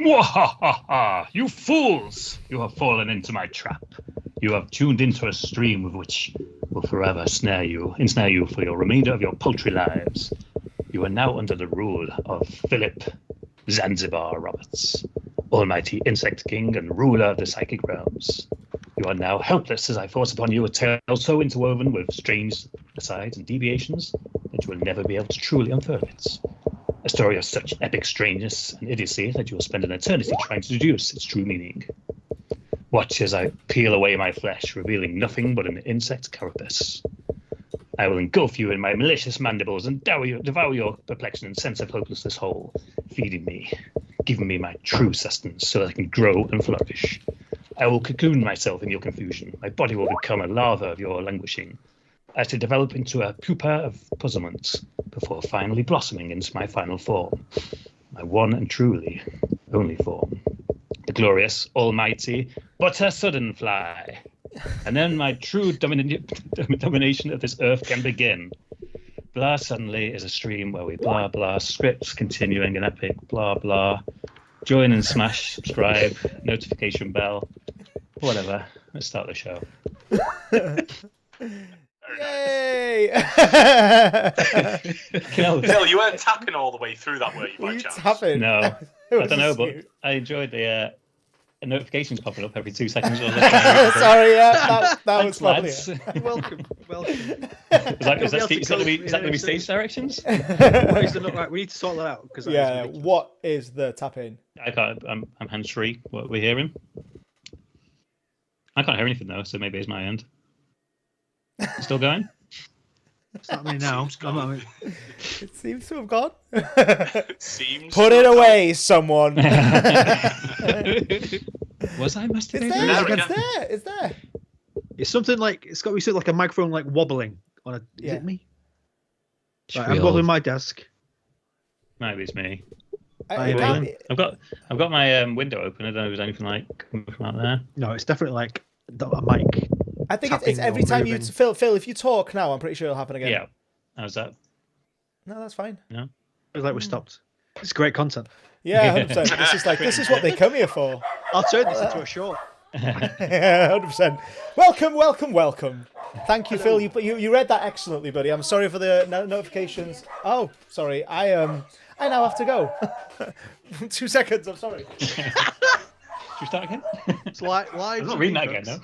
Mwahaha! You fools! You have fallen into my trap. You have tuned into a stream with which will forever ensnare you for your remainder of your paltry lives. You are now under the rule of Philip Zanzibar Roberts, almighty insect king and ruler of the psychic realms. You are now helpless as I force upon you a tale so interwoven with strange asides and deviations that you will never be able to truly unfurl it. A story of such epic strangeness and idiocy that you will spend an eternity trying to deduce its true meaning. Watch as I peel away my flesh, revealing nothing but an insect carapace. I will engulf you in my malicious mandibles and devour your perplexion and sense of hopelessness whole, feeding me, giving me my true sustenance so that I can grow and flourish. I will cocoon myself in your confusion. My body will become a larva of your languishing, as to develop into a pupa of puzzlement, before finally blossoming into my final form, my one and truly only form, the glorious, almighty, butter sudden fly. And then my true domination of this earth can begin. Blah suddenly is a stream where we blah blah, scripts continuing an epic blah blah. Join and smash, subscribe, notification bell, whatever. Let's start the show. Yay! Phil, you weren't tapping all the way through that, were you, by chance? Tapping? No, I don't know, but I enjoyed the notifications popping up every 2 seconds. Sorry, that was lovely. Welcome. Is that going to be stage directions? What is the look like? We need to sort that out. Yeah, what is the tapping? I can't. I'm hands-free. What we're hearing? I can't hear anything though, so maybe it's my end. Still going? It's not me now. It seems to have gone. Put it away, someone. Was I masturbating? It's there. It's something like it's got to be something like a microphone, like wobbling on a. Is it me? Right, I'm wobbling my desk. Maybe it's me. I've I've got my window open. I don't know if there's anything like coming from out there. No, it's definitely like a mic. I think it's every time you Phil. If you talk now, I'm pretty sure it'll happen again. Yeah. How's that? No, that's fine. No. It was like we stopped. It's great content. Yeah, 100%. This is what they come here for. I'll turn this into a short. 100%. Welcome. Thank you, Phil. You read that excellently, buddy. I'm sorry for the notifications. Oh, sorry. I now have to go. 2 seconds. I'm sorry. Should we start again? It's live. I'm not reading that again, though.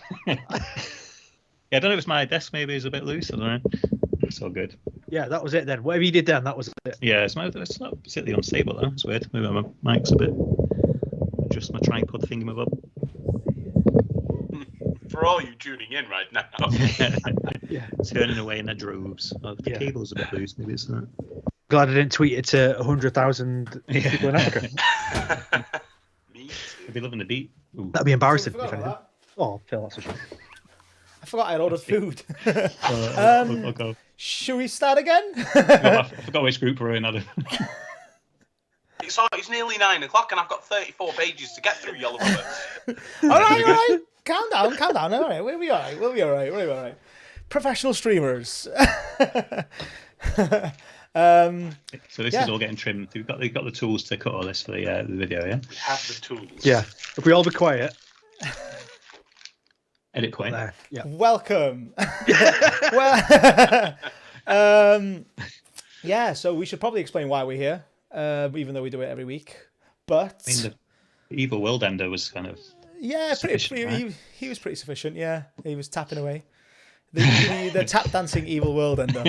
Yeah, I don't know if it's my desk. Maybe is a bit loose. I don't know. It's all good. Yeah, that was it then. Whatever you did then, that was it. Yeah, it's not particularly unstable though. It's weird. Maybe my mic's a bit. Adjust my tripod thingamabob. For all you tuning in right now. Yeah. Turning away in their droves. Oh, the cable's a bit loose. Maybe it's that. Glad I didn't tweet it to 100,000 people in Africa. Me too. I'd be loving the beat. Ooh. That'd be embarrassing. I forgot If about anything. Oh, Phil, that's a shame. I forgot I had ordered food. I'll go. Should we start again? I forgot which group we're in. It's nearly 9 o'clock and I've got 34 pages to get through, Iolo Roberts. All right. Calm down. All right, we'll be all right. Professional streamers. So this is all getting trimmed. We've got the tools to cut all this for the video, yeah? We have the tools. Yeah. If we all be quiet. Edit quiet. There. Yeah. Welcome. Yeah, so we should probably explain why we're here, even though we do it every week. But I mean, the evil world ender was kind of pretty he was pretty sufficient. Yeah, he was tapping away. The tap dancing evil world ender.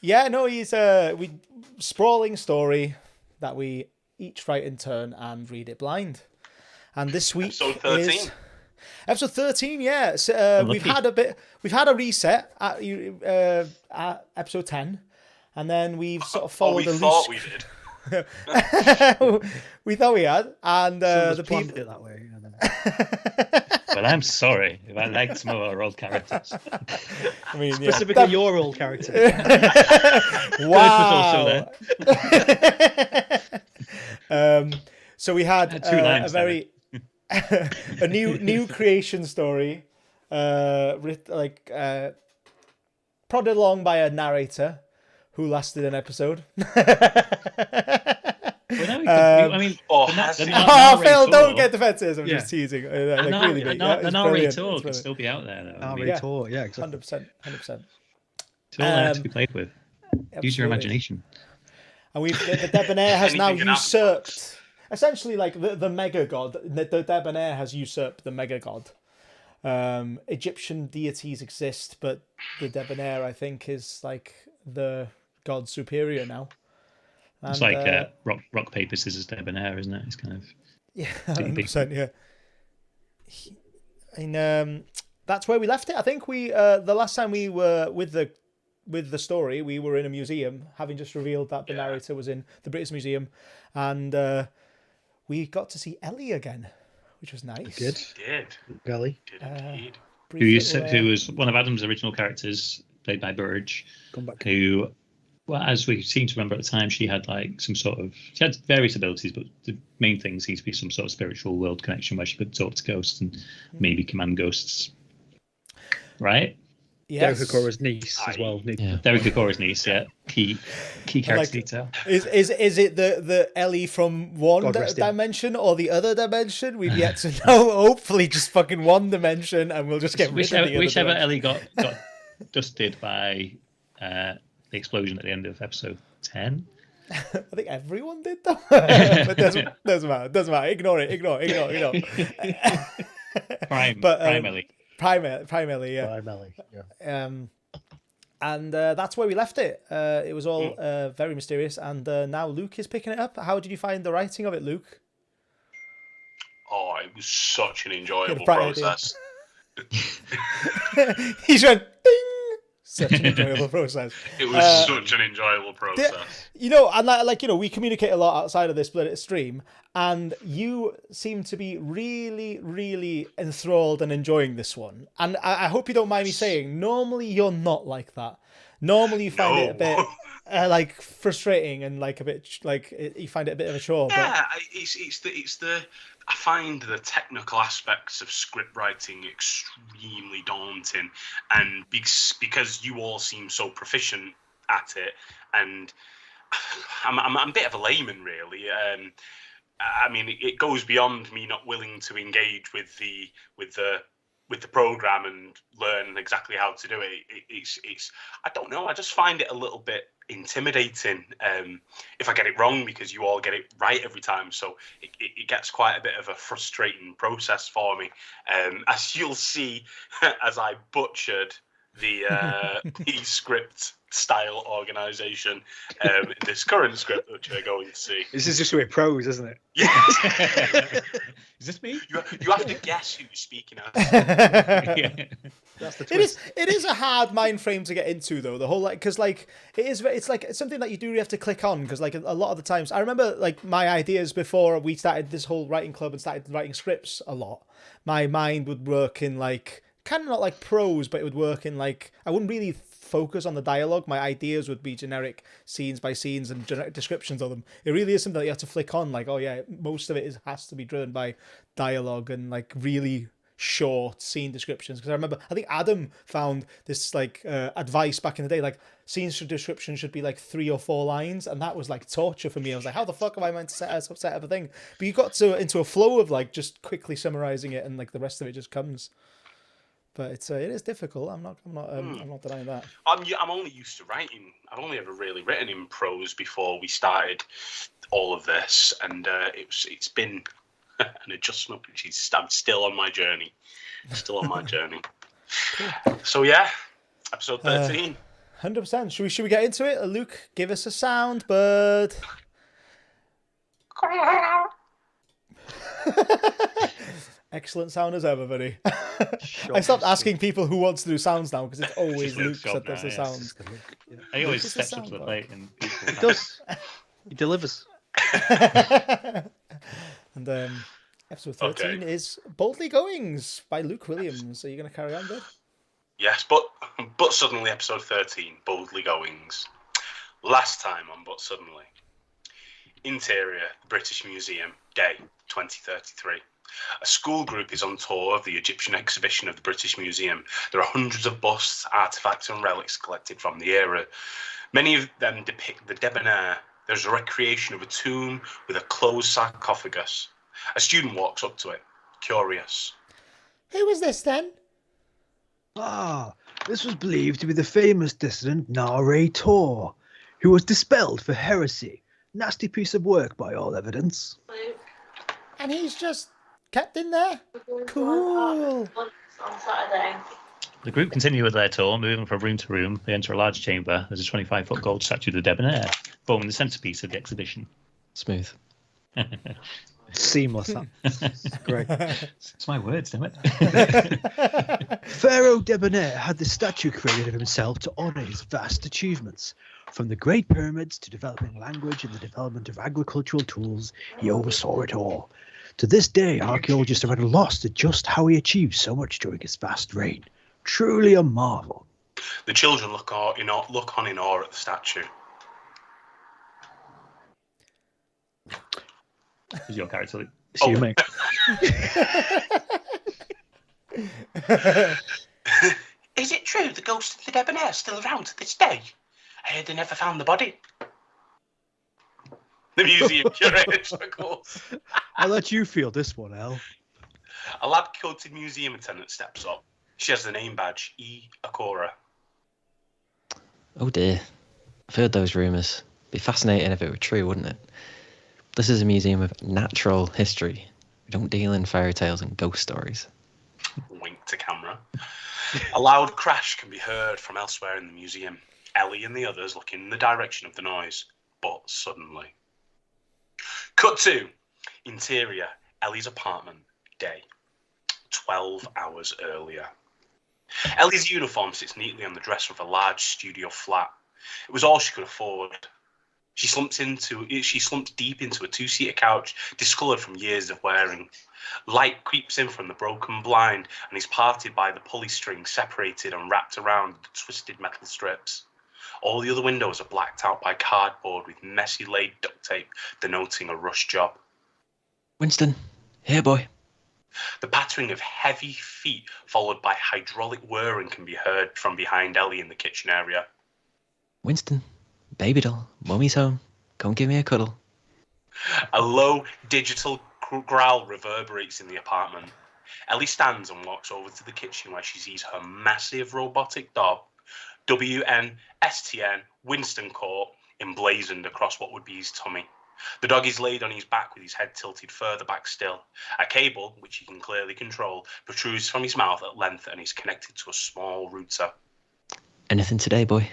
He's a sprawling story that we each write in turn and read it blind. And this week is episode 13. Yeah, so, we've had a reset at episode 10, and then we've sort of followed the loose. We did. We thought we had, and the people people. it that way. Well, I'm sorry if I liked some of our old characters. I mean, Specifically your old character. Wow. So we had a very a new creation story, prodded along by a narrator who lasted an episode. Well, no, I mean, Phil, don't get defensive. I'm just teasing. The narrator tour could still be out there, though. Narrator, yeah, exactly. 100%. It's all there to be played with. Use your imagination. And the Debonair has now usurped, essentially, like the mega god. The Debonair has usurped the mega god. Egyptian deities exist, but the Debonair, I think, is like the god superior now. And, it's like rock, paper, scissors, Debonair, isn't it? It's kind of 100%, yeah. And that's where we left it. I think we the last time we were with the story, we were in a museum, having just revealed that the narrator was in the British Museum, and we got to see Ellie again, which was nice. Good. Ellie. Who was one of Adam's original characters, played by Burge, who, well, as we seem to remember at the time, she had like she had various abilities, but the main thing seemed to be some sort of spiritual world connection where she could talk to ghosts and maybe command ghosts. Right? Yes. Derek Okora's niece as well. Derek Okora's niece, key character detail. Is it the Ellie from one dimension or the other dimension? We've yet to know. Hopefully, just fucking one dimension, and we'll just get rid of the other whichever dimension. Ellie got dusted by the explosion at the end of episode 10. I think everyone did though. But doesn't matter. Ignore it. Prime Ellie. Prime Ellie, yeah. Prime Ellie, yeah. And that's where we left it. It was all very mysterious, and now Luke is picking it up. How did you find the writing of it, Luke? Oh, it was such an enjoyable process. He's went, ding! Such an enjoyable process. It was such an enjoyable process. And we communicate a lot outside of this stream, and you seem to be really, really enthralled and enjoying this one. And I hope you don't mind me saying, normally you're not like that. Normally you find it a bit frustrating and like a bit you find it a bit of a chore. Yeah, but... I find the technical aspects of script writing extremely daunting, and because you all seem so proficient at it, and I'm a bit of a layman, really. I mean, it goes beyond me not willing to engage with the program and learn exactly how to do it. It's I don't know. I just find it a little bit intimidating if I get it wrong, because you all get it right every time. So it gets quite a bit of a frustrating process for me. As you'll see, as I butchered the script style organization in this current script that you're going to see. This is just with prose, isn't it? Yeah. Is this me? You have to guess who's speaking as. That's the twist. It is a hard mind frame to get into, though. The whole because it's something that you do really have to click on, because like a lot of the times I remember like my ideas before we started this whole writing club and started writing scripts a lot. My mind would work in like kind of not like prose, but it would work in like I wouldn't really focus on the dialogue. My ideas would be generic scenes by scenes and generic descriptions of them. It really is something that you have to flick on, like, oh yeah, most of it has to be driven by dialogue and like really short scene descriptions. Because I think Adam found this like advice back in the day, like scenes description should be like 3 or 4 lines, and that was like torture for me. I was like, how the fuck am I meant to set up a thing? But you got into a flow of like just quickly summarizing it, and like the rest of it just comes. But it is difficult. I'm not denying that. I'm only used to writing. I've only ever really written in prose before we started all of this, and it's been an adjustment. I'm still on my journey. So yeah, episode 13. 100%. Should we get into it? Luke, give us a sound, bird. Excellent sound as ever, buddy. I stopped asking people who wants to do sounds now, because it's always Luke that does the sounds. He always steps up to the plate. And he does. He delivers. And episode 13 is Boldly Goings by Luke Williams. Are you going to carry on, bud? Yes, but suddenly episode 13, Boldly Goings. Last time on But Suddenly. Interior, British Museum, day 2033. A school group is on tour of the Egyptian exhibition of the British Museum. There are hundreds of busts, artefacts and relics collected from the era. Many of them depict the debonair, There's a recreation of a tomb with a closed sarcophagus. A student walks up to it, curious. Who was this then? This was believed to be the famous dissident narrator, who was dispelled for heresy. Nasty piece of work by all evidence. And he's just kept in there? Cool. On Saturday. The group continue with their tour, moving from room to room. They enter a large chamber. There's a 25-foot gold statue of the debonair, forming the centerpiece of the exhibition. Smooth. Seamless. That's great. It's my words, damn it. Pharaoh Debonair had the statue created of himself to honour his vast achievements. From the Great Pyramids to developing language and the development of agricultural tools, he oversaw it all. To this day, archaeologists are at a loss to just how he achieved so much during his vast reign. Truly a marvel. The children look on in awe at the statue. Who's your character, Luke? See you, mate. Is it true the ghost of the debonair is still around to this day? I heard they never found the body. The museum curator, of course. I'll let you feel this one, Al. A lab-coated museum attendant steps up. She has the name badge, E. Akora. Oh dear. I've heard those rumours. Be fascinating if it were true, wouldn't it? This is a museum of natural history. We don't deal in fairy tales and ghost stories. Wink to camera. A loud crash can be heard from elsewhere in the museum. Ellie and the others look in the direction of the noise, but suddenly. Cut to interior, Ellie's apartment, day. 12 hours earlier. Ellie's uniform sits neatly on the dresser of a large studio flat. It was all she could afford. She slumps deep into a two-seater couch, discoloured from years of wearing. Light creeps in from the broken blind and is parted by the pulley string separated and wrapped around the twisted metal strips. All the other windows are blacked out by cardboard with messy laid duct tape denoting a rush job. Winston, here boy. The pattering of heavy feet followed by hydraulic whirring can be heard from behind Ellie in the kitchen area. Winston, baby doll, mummy's home. Come give me a cuddle. A low digital growl reverberates in the apartment. Ellie stands and walks over to the kitchen where she sees her massive robotic dog, WNSTN Winston Court, emblazoned across what would be his tummy. The dog is laid on his back with his head tilted further back still. A cable, which he can clearly control, protrudes from his mouth at length and is connected to a small router. Anything today, boy?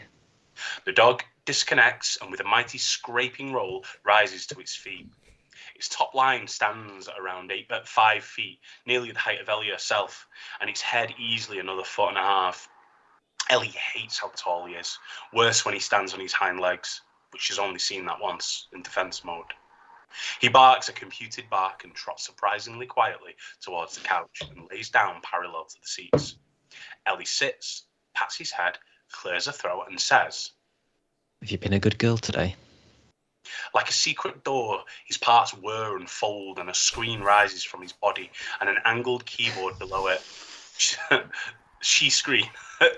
The dog disconnects and with a mighty scraping roll rises to its feet. Its top line stands at around 5 feet, nearly the height of Ellie herself, and its head easily another 1.5 feet. Ellie hates how tall he is, worse when he stands on his hind legs, but she's only seen that once in defense mode. He barks a computed bark and trots surprisingly quietly towards the couch and lays down parallel to the seats. Ellie sits, pats his head, clears her throat and says, Have you been a good girl today? Like a secret door, his parts whir and fold and a screen rises from his body and an angled keyboard below it.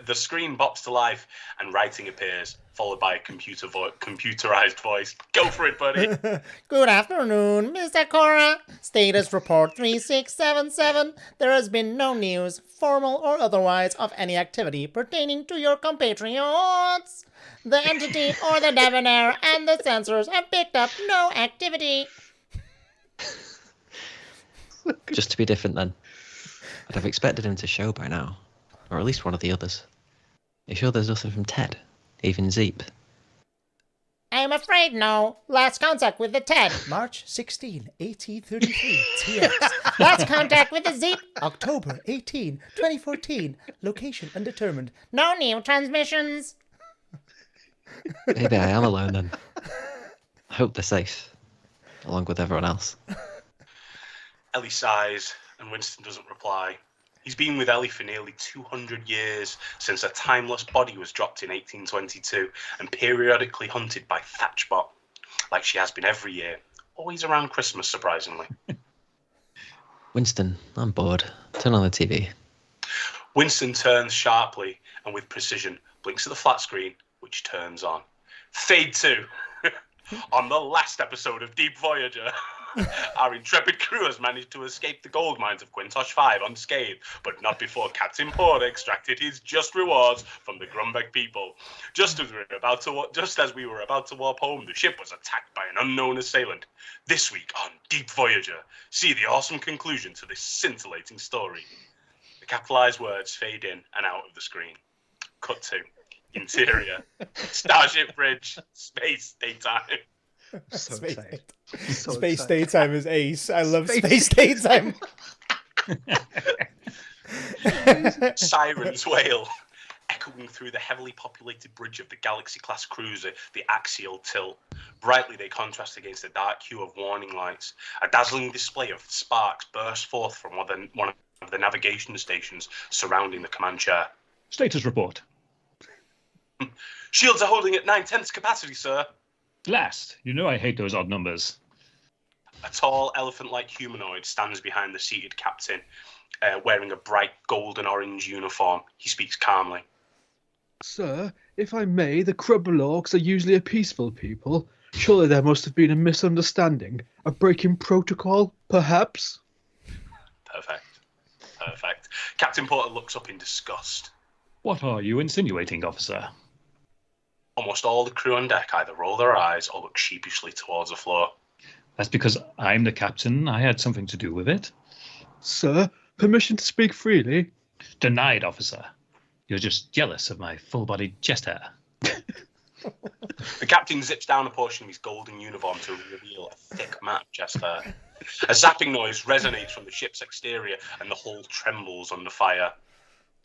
The screen bops to life and writing appears, followed by a computerized voice. Go for it, buddy. Good afternoon, Mr. Cora. Status report 3677. There has been no news, formal or otherwise, of any activity pertaining to your compatriots. The entity or the debonair and the sensors have picked up no activity. Just to be different then. I'd have expected him to show by now. Or at least one of the others. You sure there's nothing from Ted? Even Zeep? I'm afraid no. Last contact with the Ted. March 16, 1833, TX. Last contact with the Zeep. October 18, 2014. Location undetermined. No new transmissions. Maybe I am alone then. I hope they're safe. Along with everyone else. Ellie sighs and Winston doesn't reply. He's been with Ellie for nearly 200 years, since a timeless body was dropped in 1822 and periodically hunted by Thatchbot, like she has been every year, always around Christmas, surprisingly. Winston, I'm bored. Turn on the TV. Winston turns sharply and with precision blinks at the flat screen, which turns on. Fade to. On the last episode of Deep Voyager, our intrepid crew has managed to escape the gold mines of Quintosh 5 unscathed, but not before Captain Porter extracted his just rewards from the Grumbeck people. Just as we were about to warp home, the ship was attacked by an unknown assailant. This week on Deep Voyager, see the awesome conclusion to this scintillating story. The capitalized words fade in and out of the screen. Cut to interior, Starship Bridge, space, daytime. So Space, excited. So space excited. daytime is ace. I love space daytime. Sirens wail, echoing through the heavily populated bridge of the Galaxy-class cruiser, the Axial Tilt. Brightly they contrast against the dark hue of warning lights. A dazzling display of sparks bursts forth from one of the navigation stations surrounding the command chair. Status report. Shields are holding at 9/10 capacity, sir. Last. You know I hate those odd numbers. A tall, elephant-like humanoid stands behind the seated captain, wearing a bright gold and orange uniform. He speaks calmly. Sir, if I may, the Krubbalorks are usually a peaceful people. Surely there must have been a misunderstanding. A break in protocol, perhaps? Perfect. Captain Porter looks up in disgust. What are you insinuating, officer? Almost all the crew on deck either roll their eyes or look sheepishly towards the floor. That's because I'm the captain. I had something to do with it. Sir, permission to speak freely? Denied, officer. You're just jealous of my full-bodied chest hair. The captain zips down a portion of his golden uniform to reveal a thick mat of chest hair. A zapping noise resonates from the ship's exterior and the hull trembles under fire.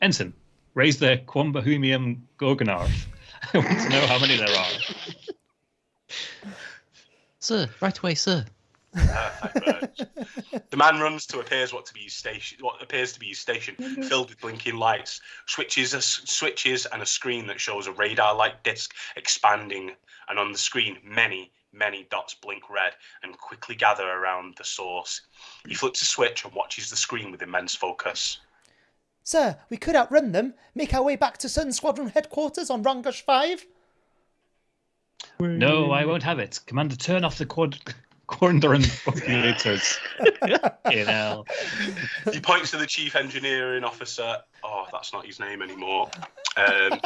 Ensign, raise the Quambahumium Gorgonarth. I want to know how many there are. Sir, right away, sir. Perfect. The man runs to what appears to be his station, filled with blinking lights, switches and a screen that shows a radar-like disc expanding, and on the screen many dots blink red and quickly gather around the source. He flips a switch and watches the screen with immense focus. Sir, we could outrun them, make our way back to Sun Squadron headquarters on Rangosh 5. No, I won't have it. Commander, turn off the Quandaran calculators. You know. He points to the chief engineering officer. Oh, that's not his name anymore.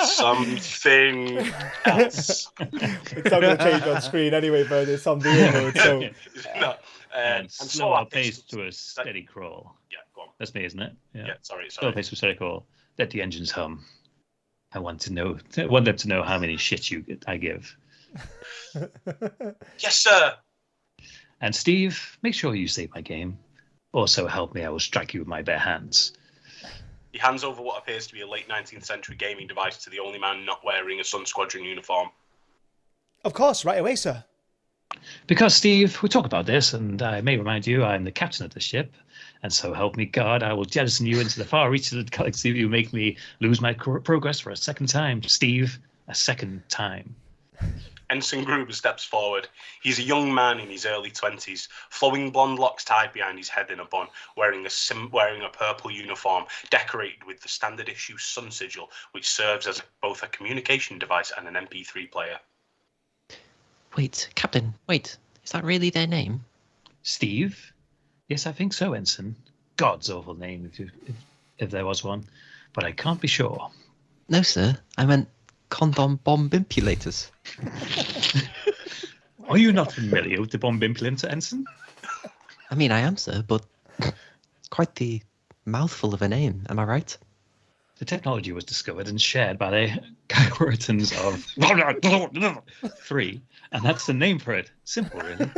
Something else. It's not going to change on screen anyway, but it's on video mode, so... No. And so slow our our pace pistols- to a steady crawl. Yeah, go on. That's me, isn't it? Yeah, sorry. Slow pace to a steady crawl. Let the engines hum. I want them to know how many shits I give. Yes, sir. And Steve, make sure you save my game. Also help me, I will strike you with my bare hands. He hands over what appears to be a late 19th century gaming device to the only man not wearing a Sun Squadron uniform. Of course, right away, sir. Because, Steve, we talk about this, and I may remind you I'm the captain of the ship, and so help me God, I will jettison you into the far reaches of the galaxy if you make me lose my progress for a second time. Steve, a second time. Ensign Gruber steps forward. He's a young man in his early 20s, flowing blonde locks tied behind his head in a bun, wearing a purple uniform, decorated with the standard issue Sun Sigil, which serves as both a communication device and an MP3 player. Wait, Captain, wait. Is that really their name? Steve? Yes, I think so, Ensign. God's awful name, if there was one. But I can't be sure. No, sir. I meant condom bomb impulators. Are you not familiar with the bomb implanter, Ensign? I mean, I am, sir, but it's quite the mouthful of a name, am I right? The technology was discovered and shared by the Kairoritans of 3, and that's the name for it. Simple, really.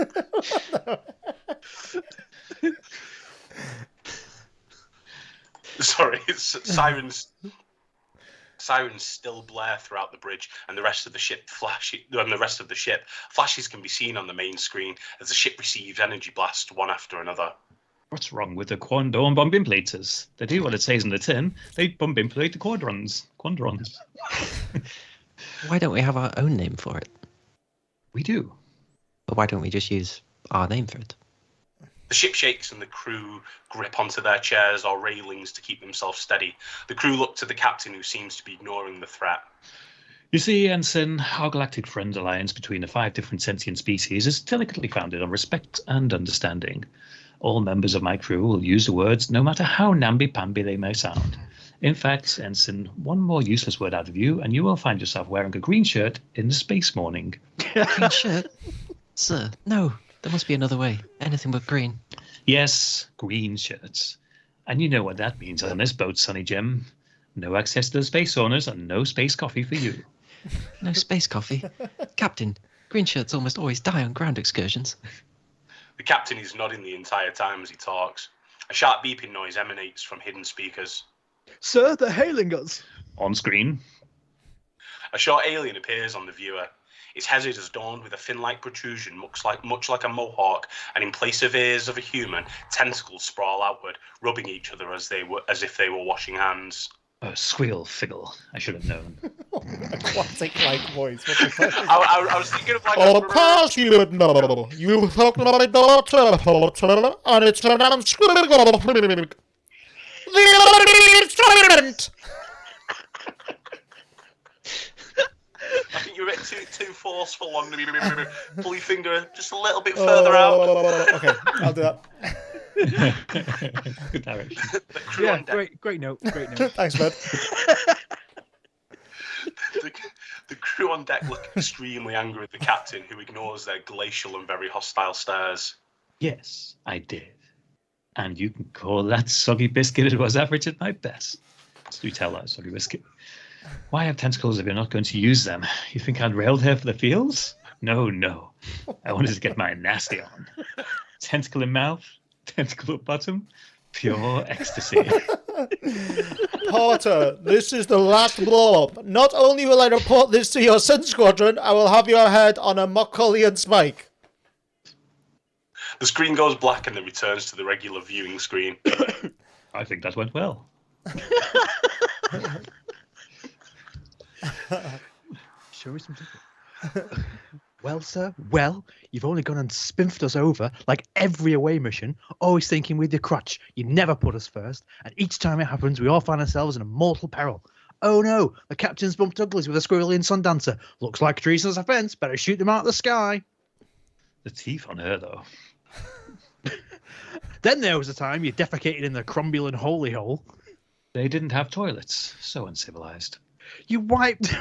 Sorry, it's sirens. Sirens still blare throughout the bridge, and the rest of the ship flashes can be seen on the main screen as the ship receives energy blasts one after another. What's wrong with the Quandorn bomb implators? They do what it says in the tin. They bomb implate the quadrons. Why don't we have our own name for it? We do. But why don't we just use our name for it? The ship shakes and the crew grip onto their chairs or railings to keep themselves steady. The crew look to the captain, who seems to be ignoring the threat. You see, Ensign, our galactic friend alliance between the 5 different sentient species is delicately founded on respect and understanding. All members of my crew will use the words no matter how namby-pamby they may sound. In fact, Ensign, one more useless word out of you, and you will find yourself wearing a green shirt in the space morning. Green shirt? Sir, no. There must be another way. Anything but green. Yes, green shirts. And you know what that means on this boat, Sonny Jim. No access to the space owners and no space coffee for you. No space coffee? Captain, green shirts almost always die on ground excursions. The captain is nodding the entire time as he talks. A sharp beeping noise emanates from hidden speakers. Sir, they're hailing us. On screen. A short alien appears on the viewer. Its head is adorned with a fin-like protrusion, much like a mohawk, and in place of ears of a human, tentacles sprawl outward, rubbing each other as if they were washing hands. Squeal, figgle. I should have known. Aquatic-like voice. What the fuck? I was thinking of like... Of course you would know. You talk to my daughter, and it's an unscripted. The experiment. I think you're a bit too forceful on the pull your finger just a little bit further out. Okay, I'll do that. Good direction. Yeah, great note. Thanks, bud. The crew on deck look extremely angry at the captain, who ignores their glacial and very hostile stares. Yes, I did. And you can call that soggy biscuit it was average at my best. Do tell that soggy biscuit. Why have tentacles if you're not going to use them? You think I'd railed her for the feels? No. I wanted to get my nasty on. Tentacle in mouth, tentacle at bottom, pure ecstasy. Porter, this is the last blow-up. Not only will I report this to your Sun Squadron, I will have your head on a Mokolian spike. The screen goes black and then returns to the regular viewing screen. I think that went well. Show me something. Well, sir, you've only gone and spiffed us over like every away mission, always thinking with your crutch. You never put us first, and each time it happens, we all find ourselves in a mortal peril. Oh no, the captain's bumped uglies with a squirrelian sun dancer. Looks like treasonous offence, better shoot them out of the sky. The teeth on her, though. Then there was a time you defecated in the cromulent holy hole. They didn't have toilets, so uncivilized. You wiped...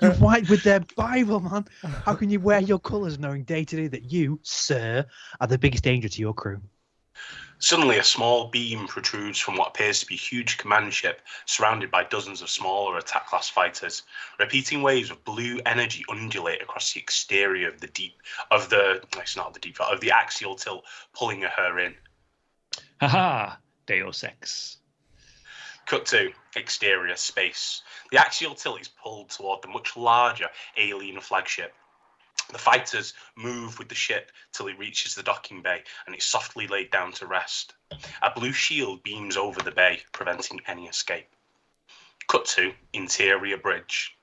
You wiped with their Bible, man. How can you wear your colours knowing day to day that you, sir, are the biggest danger to your crew? Suddenly, a small beam protrudes from what appears to be a huge command ship, surrounded by dozens of smaller attack-class fighters. Repeating waves of blue energy undulate across the exterior of the axial tilt, pulling her in. Ha-ha! Deus Ex. Cut to exterior space. The axial tilt is pulled toward the much larger alien flagship. The fighters move with the ship till it reaches the docking bay and it's softly laid down to rest. A blue shield beams over the bay, preventing any escape. Cut to interior bridge.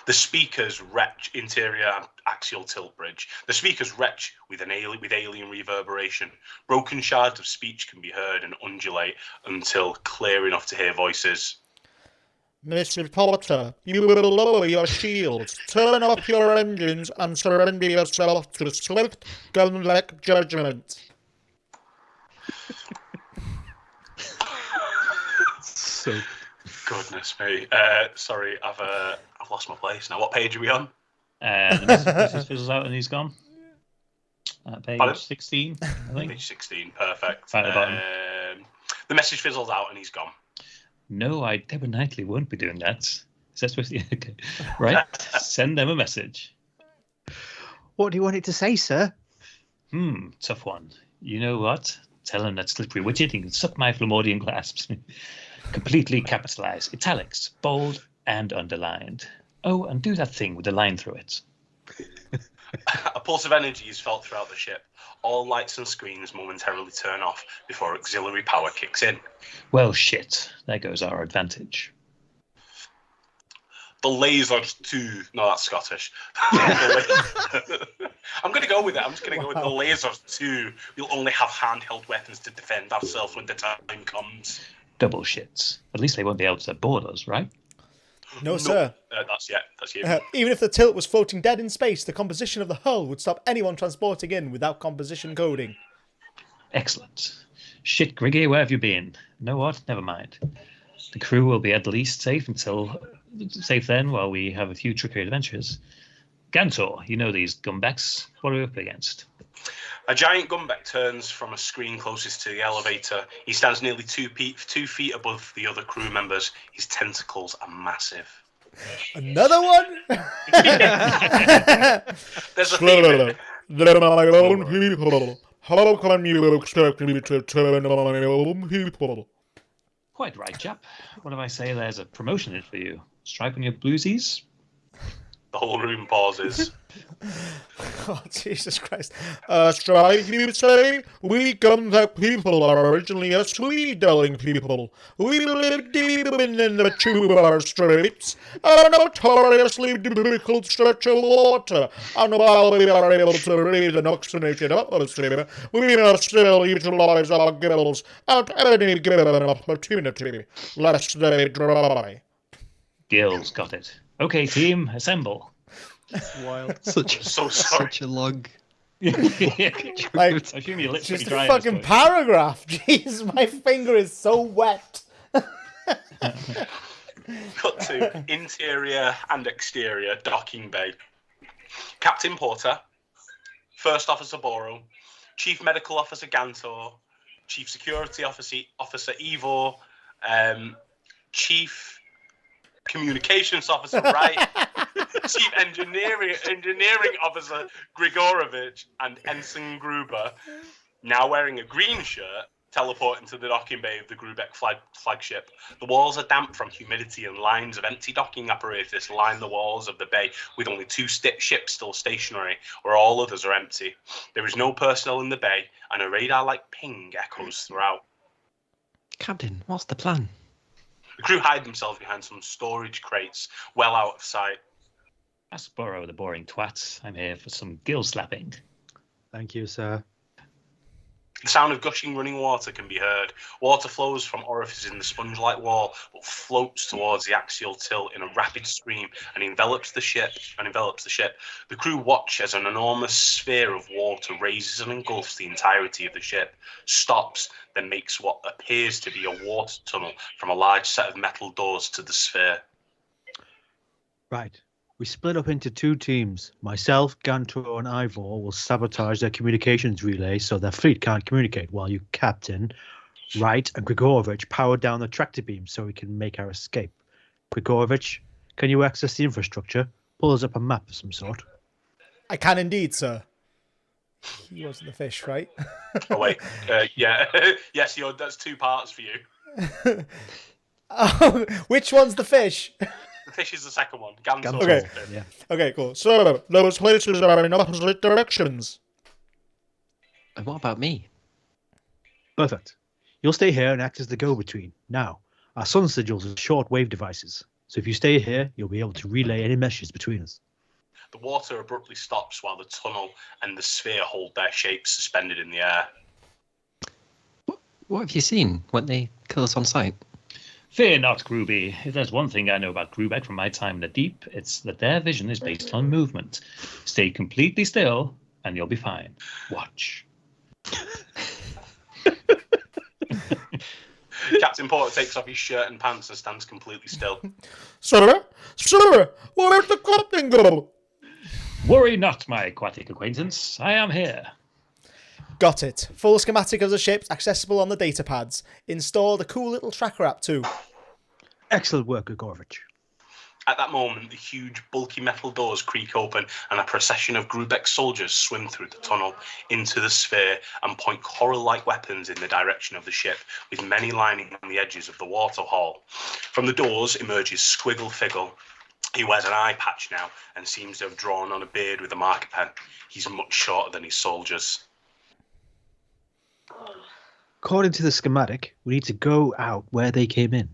The speakers retch interior axial tilt bridge. The speakers retch with alien reverberation. Broken shards of speech can be heard and undulate until clear enough to hear voices. Mr. Porter, you will lower your shields, turn off your engines, and surrender yourself to swift, gun-like judgment. So, goodness me. Sorry, I've lost my place now. What page are we on? The message fizzles out and he's gone. Page Pardon? 16, I think. Page 16, perfect. Right at the bottom. The message fizzles out and he's gone. No, I definitely won't be doing that. Is that supposed to be okay? Right? Send them a message. what do you want it to say, sir? Tough one. You know what? Tell him that slippery widget. He can suck my Flamordian clasps. Completely capitalized, italics, bold, and underlined. Oh, and do that thing with the line through it. A pulse of energy is felt throughout the ship. All lights and screens momentarily turn off before auxiliary power kicks in. Well, shit. There goes our advantage. The lasers too. No, that's Scottish. I'm going to go with it. I'm just going to go with the lasers too. We'll only have handheld weapons to defend ourselves when the time comes. Double shits. At least they won't be able to board us, right? No, sir. That's you. Even if the tilt was floating dead in space, the composition of the hull would stop anyone transporting in without composition coding. Excellent. Shit, Griggy, where have you been? Know what? Never mind. The crew will be at least safe then while we have a few trickier adventures. Gantor, you know these gumbacks. What are we up against? A giant gumbeck turns from a screen closest to the elevator. He stands nearly 2 feet above the other crew members. His tentacles are massive. Another one? There's a theme. They're my own people. How can you expect me to turn on my own people? Quite right, chap. What if I say there's a promotion in it for you? Stripe on your bluesies? The whole room pauses. Oh, Jesus Christ. Stripe, you say? We contact people are originally a sweet-dwelling people. We live deep in the tubular stripes, a notoriously difficult stretch of water. And while we are able to raise an oxygenated atmosphere, we must still utilize our gills at any given opportunity, lest they dry. Gills, got it. Okay, team, assemble. That's wild. Such a long. Like, I assume your lips just pretty a dry at this fucking point. paragraph. Jeez, my finger is so wet. Cut to interior and exterior docking bay. Captain Porter, First Officer Boro, Chief Medical Officer Gantor, Chief Security Officer Ivor, Chief Communications Officer Wright, Chief Engineering Officer Grigorovich, and Ensign Gruber, now wearing a green shirt, teleport into the docking bay of the Grubeck flagship. The walls are damp from humidity, and lines of empty docking apparatus line the walls of the bay, with only 2 ships still stationary, where all others are empty. There is no personnel in the bay, and a radar-like ping echoes throughout. Captain, what's the plan? The crew hide themselves behind some storage crates, well out of sight. Ask Burrow, the boring twat. I'm here for some gill slapping. Thank you, sir. The sound of gushing running water can be heard. Water flows from orifices in the sponge-like wall, but floats towards the axial tilt in a rapid stream and envelops the ship. The crew watch as an enormous sphere of water raises and engulfs the entirety of the ship, stops, then makes what appears to be a water tunnel from a large set of metal doors to the sphere. Right. We split up into 2 teams. Myself, Gantor, and Ivor will sabotage their communications relay so their fleet can't communicate, while you, Captain, Wright, and Grigorovich power down the tractor beam so we can make our escape. Grigorovich, can you access the infrastructure? Pull us up a map of some sort. I can indeed, sir. He wasn't the fish, right? Oh, wait. Yeah. Yes, that's 2 parts for you. Oh, which one's the fish? The fish is the second one. Gantor. Okay. Yeah. Okay, cool. So, those places are in opposite directions. And what about me? Perfect. You'll stay here and act as the go-between. Now, our sun sigils are short-wave devices, so if you stay here, you'll be able to relay any messages between us. The water abruptly stops while the tunnel and the sphere hold their shapes suspended in the air. What have you seen when they kill us on sight? Fear not, Gruby. If there's one thing I know about Grubeck from my time in the deep, it's that their vision is based on movement. Stay completely still, and you'll be fine. Watch. Captain Porter takes off his shirt and pants and stands completely still. Sir, where's the captain go? Worry not, my aquatic acquaintance. I am here. Got it. Full schematic of the ship, accessible on the data pads. Installed a cool little tracker app too. Excellent work, Grigorovich. At that moment, the huge, bulky metal doors creak open and a procession of Grubeck soldiers swim through the tunnel into the sphere and point coral-like weapons in the direction of the ship, with many lining on the edges of the water hall. From the doors emerges Squiggle Figgle. He wears an eye patch now and seems to have drawn on a beard with a marker pen. He's much shorter than his soldiers. According to the schematic, we need to go out where they came in.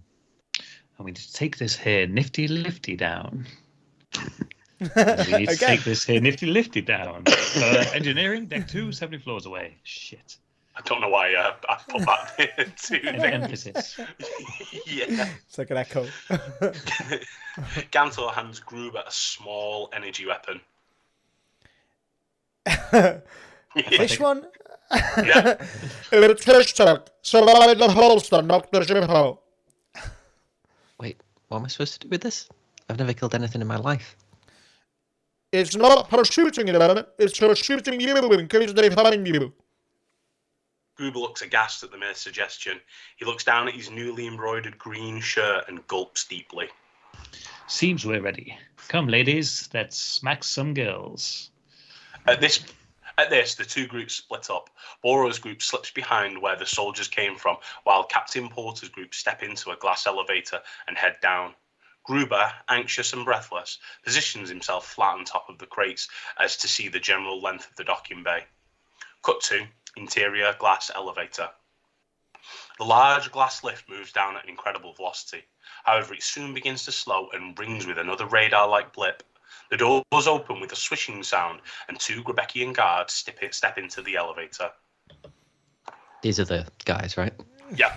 And we need to take this here nifty lifty down. And we need to take this here nifty lifty down. Engineering, deck 2, 70 floors away. Shit. I don't know why I put that to Emphasis. Yeah. It's like an echo. Gantor hands Gruber a small energy weapon. This one? Yeah. Wait, what am I supposed to do with this? I've never killed anything in my life. It's not parachuting it, it's parachuting you in case they find you. Gruber looks aghast at the mere suggestion. He looks down at his newly embroidered green shirt and gulps deeply. Seems we're ready. Come, ladies, let's smack some girls. At this, the two groups split up. Boro's group slips behind where the soldiers came from, while Captain Porter's group step into a glass elevator and head down. Gruber, anxious and breathless, positions himself flat on top of the crates as to see the general length of the docking bay. Cut to interior glass elevator. The large glass lift moves down at an incredible velocity. However, it soon begins to slow and rings with another radar-like blip. The doors open with a swishing sound, and two Grebekian guards step into the elevator. These are the guys, right? Yeah,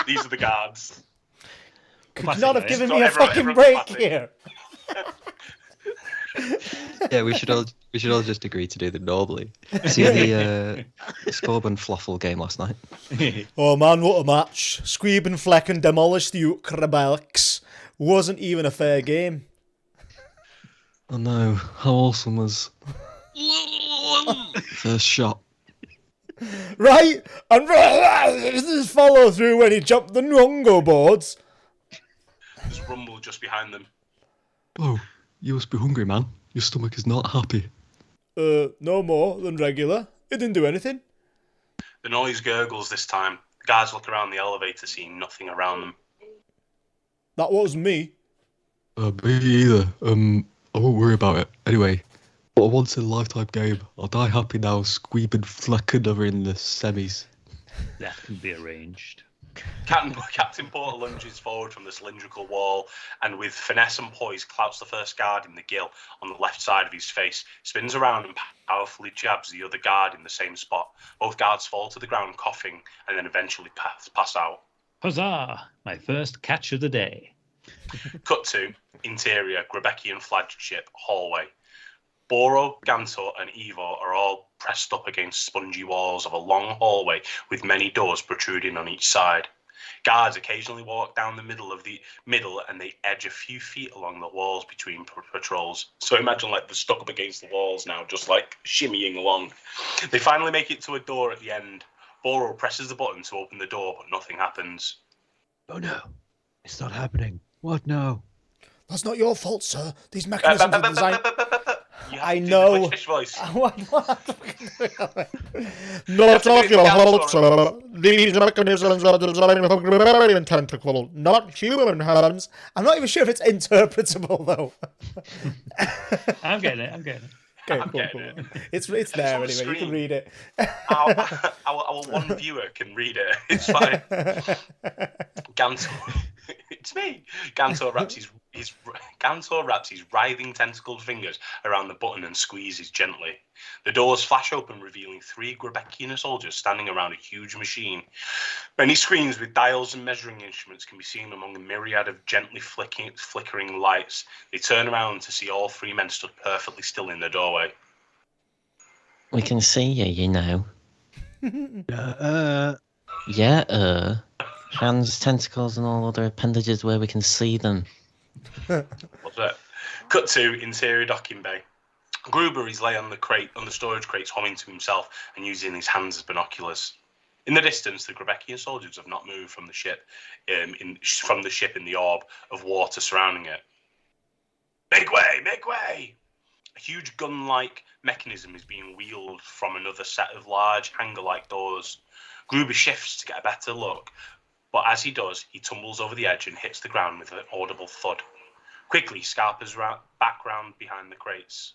these are the guards. Could you not have given So me a everyone- fucking everyone's break clapping. here? Yeah, we should all just agree to do them normally. See the Scorbun Floffle game last night? Oh man, what a match. Squeeb and Fleck and demolished the Ukrebelks. Wasn't even a fair game. Oh no, how awesome was first shot? Right? And this follow through when he jumped the Nungo boards. There's rumble just behind them. Oh, you must be hungry, man. Your stomach is not happy. No more than regular. It didn't do anything. The noise gurgles this time. The guards look around the elevator, seeing nothing around them. That wasn't me. Me either. I won't worry about it. Anyway, what a once-in-a-lifetime game. I'll die happy now, squeebing flecking over in the semis. That can be arranged. Captain Porter lunges forward from the cylindrical wall and with finesse and poise clouts the first guard in the gill on the left side of his face, spins around and powerfully jabs the other guard in the same spot. Both guards fall to the ground coughing and then eventually pass out. Huzzah! My first catch of the day. Cut to interior Grebekian flagship hallway. Boro, Gantor and Evo are all pressed up against spongy walls of a long hallway with many doors protruding on each side. Guards occasionally walk down the middle and they edge a few feet along the walls between patrols. So imagine like they're stuck up against the walls now, just like shimmying along. They finally make it to a door at the end. Boro presses the button to open the door, but nothing happens. Oh no, it's not happening. What now? That's not your fault, sir. These mechanisms are designed... I Do know. the British voice. Not your fault, sir. These mechanisms are designed for Grebekian tentacle, not human hands. I'm not even sure if it's interpretable, though. I'm getting it. Okay, cool. It's there on anyway. You can screen. read it. Our one viewer can read it. It's fine. Gantor, it's me. Gantor wraps his writhing tentacled fingers around the button and squeezes gently. The doors flash open, revealing three Grebekian soldiers standing around a huge machine. Many screens with dials and measuring instruments can be seen among a myriad of gently flickering lights. They turn around to see all three men stood perfectly still in the doorway. We can see you, you know. Hands, tentacles, and all other appendages where we can see them. What's that? Cut to interior docking bay. Gruber is lay on the storage crates, humming to himself and using his hands as binoculars. In the distance, the Grebekian soldiers have not moved from the ship, in the orb of water surrounding it. Make way! Make way! A huge gun-like mechanism is being wheeled from another set of large hangar-like doors. Gruber shifts to get a better look, but as he does, he tumbles over the edge and hits the ground with an audible thud. Quickly, Scarpa's back round behind the crates.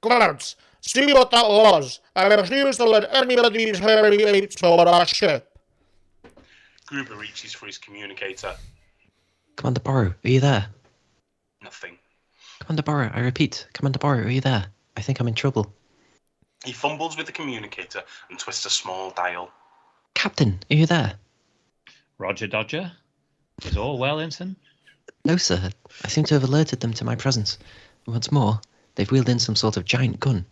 Clarence, see what that was. I refuse to let anybody to our ship. Gruber reaches for his communicator. Commander Borrow, are you there? Nothing. Commander Borrow, I repeat, Commander Borrow, are you there? I think I'm in trouble. He fumbles with the communicator and twists a small dial. Captain, are you there? Roger Dodger? Is all well, Ensign? No, sir. I seem to have alerted them to my presence. Once more, they've wheeled in some sort of giant gun.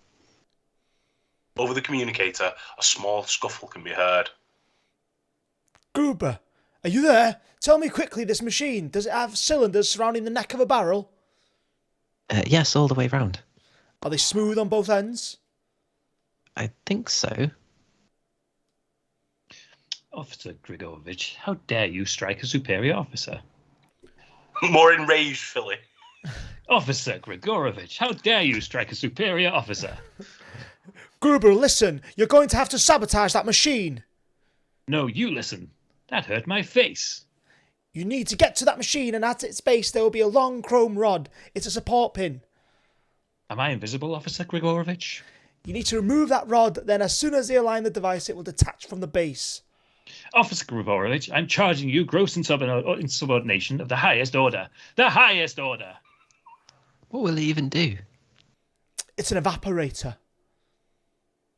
Over the communicator, a small scuffle can be heard. Gruber, are you there? Tell me quickly, this machine, does it have cylinders surrounding the neck of a barrel? Yes, all the way round. Are they smooth on both ends? I think so. Officer Grigorovich, how dare you strike a superior officer? More enraged, Philly. Officer Grigorovich, how dare you strike a superior officer? Gruber, listen, you're going to have to sabotage that machine. No, you listen. That hurt my face. You need to get to that machine, and at its base there will be a long chrome rod. It's a support pin. Am I invisible, Officer Grigorovich? You need to remove that rod, then as soon as they align the device, it will detach from the base. Officer Grigorovich, I'm charging you gross insubordination of the highest order. The highest order! What will he even do? It's an evaporator.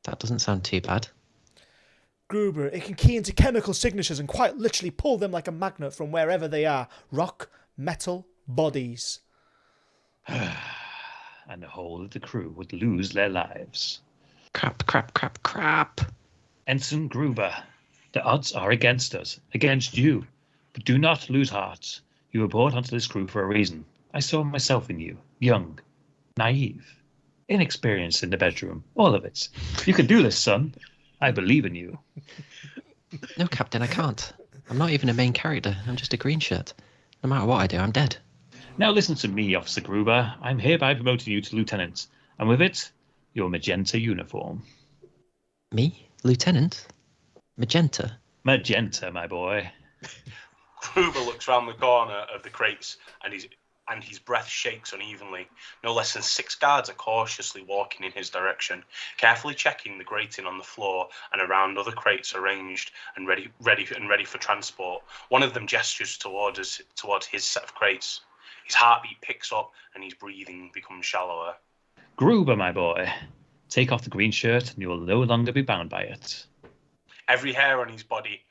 That doesn't sound too bad. Gruber, it can key into chemical signatures and quite literally pull them like a magnet from wherever they are. Rock, metal, bodies. And the whole of the crew would lose their lives. Crap. Ensign Gruber, the odds are against us, against you. But do not lose heart. You were brought onto this crew for a reason. I saw myself in you, young, naive, inexperienced in the bedroom, all of it. You can do this, son. I believe in you. No, Captain, I can't. I'm not even a main character. I'm just a green shirt. No matter what I do, I'm dead. Now listen to me, Officer Gruber. I'm hereby promoting you to lieutenant, and with it, your magenta uniform. Me? Lieutenant? Magenta? Magenta, my boy. Gruber looks round the corner of the crates, and his breath shakes unevenly. No less than 6 guards are cautiously walking in his direction, carefully checking the grating on the floor and around other crates arranged and ready for transport. One of them gestures towards his set of crates. His heartbeat picks up and his breathing becomes shallower. Gruber, my boy. Take off the green shirt and you will no longer be bound by it. Every hair on his body,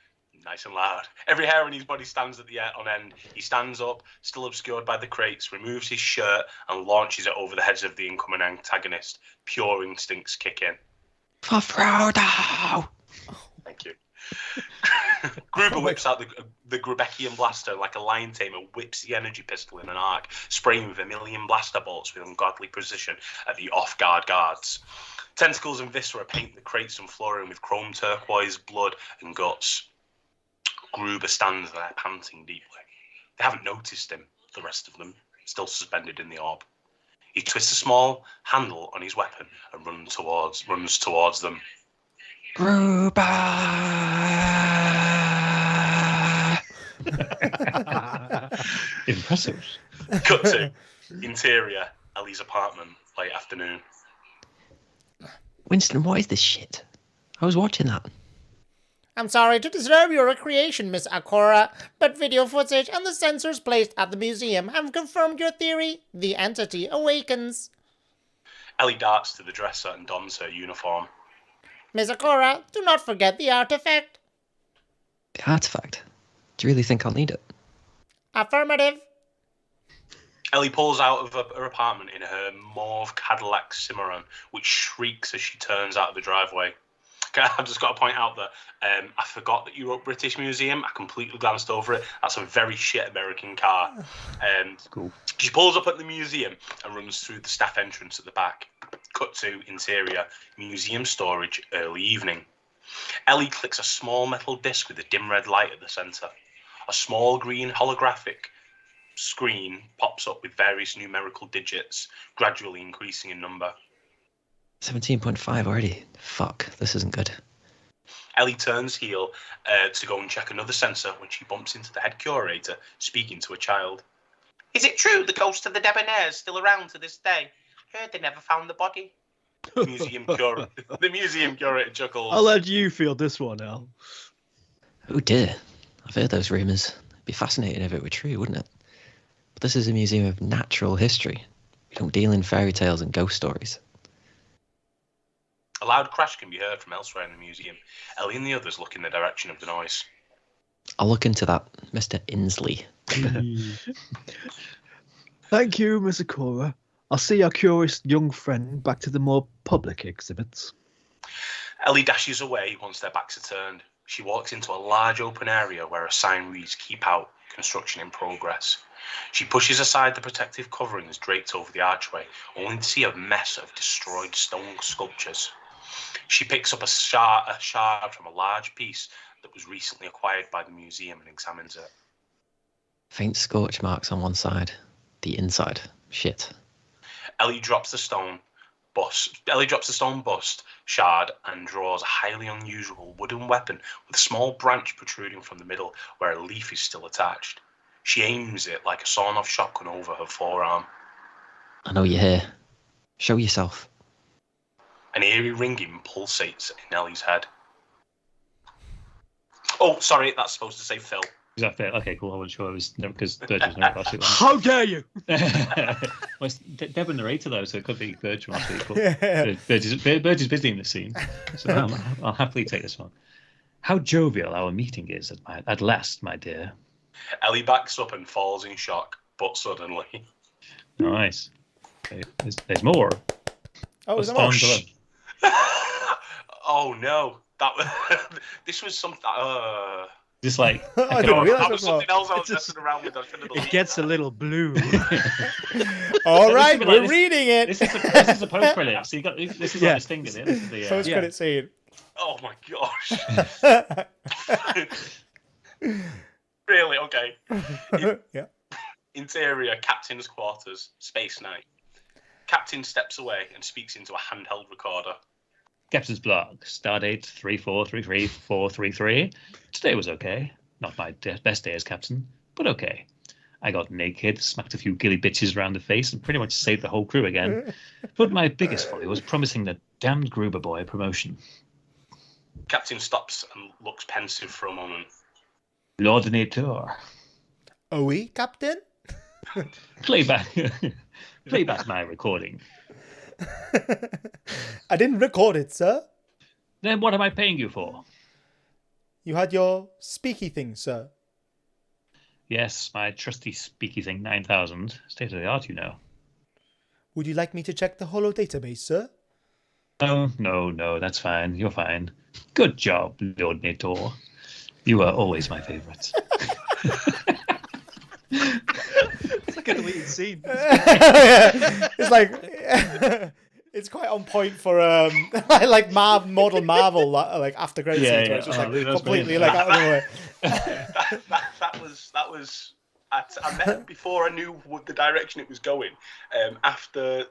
nice and loud, every hair on his body stands on end. He stands up, still obscured by the crates, removes his shirt and launches it over the heads of the incoming antagonist. Pure instincts kick in. For Frodo! Thank you. Gruber whips out the Grubeckian blaster like a lion tamer whips the energy pistol in an arc, spraying with 1,000,000 blaster bolts with ungodly precision at the off-guard guards. Tentacles and viscera paint the crates and flooring with chrome turquoise, blood and guts. Gruber stands there, panting deeply. They haven't noticed him, the rest of them, still suspended in the orb. He twists a small handle on his weapon and runs towards them. Gruber! Impressive. Cut to interior, Ellie's apartment, late afternoon. Winston, what is this shit? I was watching that. I'm sorry to disturb your recreation, Miss Akora, but video footage and the sensors placed at the museum have confirmed your theory. The entity awakens. Ellie darts to the dresser and dons her uniform. Miss Akora, do not forget the artifact. The artifact? Do you really think I'll need it? Affirmative. Ellie pulls out of her apartment in her mauve Cadillac Cimarron, which shrieks as she turns out of the driveway. I've just got to point out that I forgot that you wrote British Museum. I completely glanced over it. That's a very shit American car. Cool. She pulls up at the museum and runs through the staff entrance at the back. Cut to interior, museum storage, early evening. Ellie clicks a small metal disc with a dim red light at the centre. A small green holographic screen pops up with various numerical digits, gradually increasing in number. 17.5 already. Fuck, this isn't good. Ellie turns heel to go and check another sensor when she bumps into the head curator, speaking to a child. Is it true the ghost of the Debonair is still around to this day? I heard they never found the body. The museum curator chuckles. I'll let you field this one, Al. Oh dear. I've heard those rumours. It'd be fascinating if it were true, wouldn't it? But this is a museum of natural history. We don't deal in fairy tales and ghost stories. A loud crash can be heard from elsewhere in the museum. Ellie and the others look in the direction of the noise. I'll look into that, Mr. Inslee. Thank you, Miss Akora. I'll see our curious young friend back to the more public exhibits. Ellie dashes away once their backs are turned. She walks into a large open area where a sign reads, "Keep out, construction in progress." She pushes aside the protective coverings draped over the archway, only to see a mess of destroyed stone sculptures. She picks up a shard from a large piece that was recently acquired by the museum and examines it. Faint scorch marks on one side. The inside. Shit. Ellie drops the stone bust shard and draws a highly unusual wooden weapon with a small branch protruding from the middle where a leaf is still attached. She aims it like a sawn-off shotgun over her forearm. I know you're here. Show yourself. An eerie ringing pulsates in Ellie's head. Oh, sorry, that's supposed to say Phil. Is that fair? Okay, cool. I wasn't sure it was because Burgess never got it. How dare you! Well, it's Deb narrator though, so it could be Burgess one. Cool. Burgess is busy in the scene, so I'll happily take this one. How jovial our meeting is at last, my dear. Ellie backs up and falls in shock, but suddenly. Nice. Okay, there's more. Oh, is there more? Oh no, this was something. Just like I didn't realize that was something else I was messing around with. It gets a little blue. All right, we're reading it. This is a post credit. So this is like this thing, is it? This is the Post credit scene. Oh my gosh. Really? Okay. Yeah. Interior, captain's quarters, space night. Captain steps away and speaks into a handheld recorder. Captain's blog, stardate 3433-433. Today was okay. Not my best day as captain, but okay. I got naked, smacked a few gilly bitches around the face, and pretty much saved the whole crew again. But my biggest folly was promising that damned Gruber boy a promotion. Captain stops and looks pensive for a moment. L'ordinateur. Oh, we, Captain? Play back my recording. I didn't record it, sir. Then what am I paying you for? You had your speaky thing, sir. Yes, my trusty speaky thing 9000. State of the art, you know. Would you like me to check the holo database, sir? Oh, no, that's fine. You're fine. Good job, Lord Nator. You are always my favourite. It's like a deleted scene. It's like it's quite on point for like model Marvel like after credits scenes where it's just like completely like out of the way. that was I met before I knew what the direction it was going. After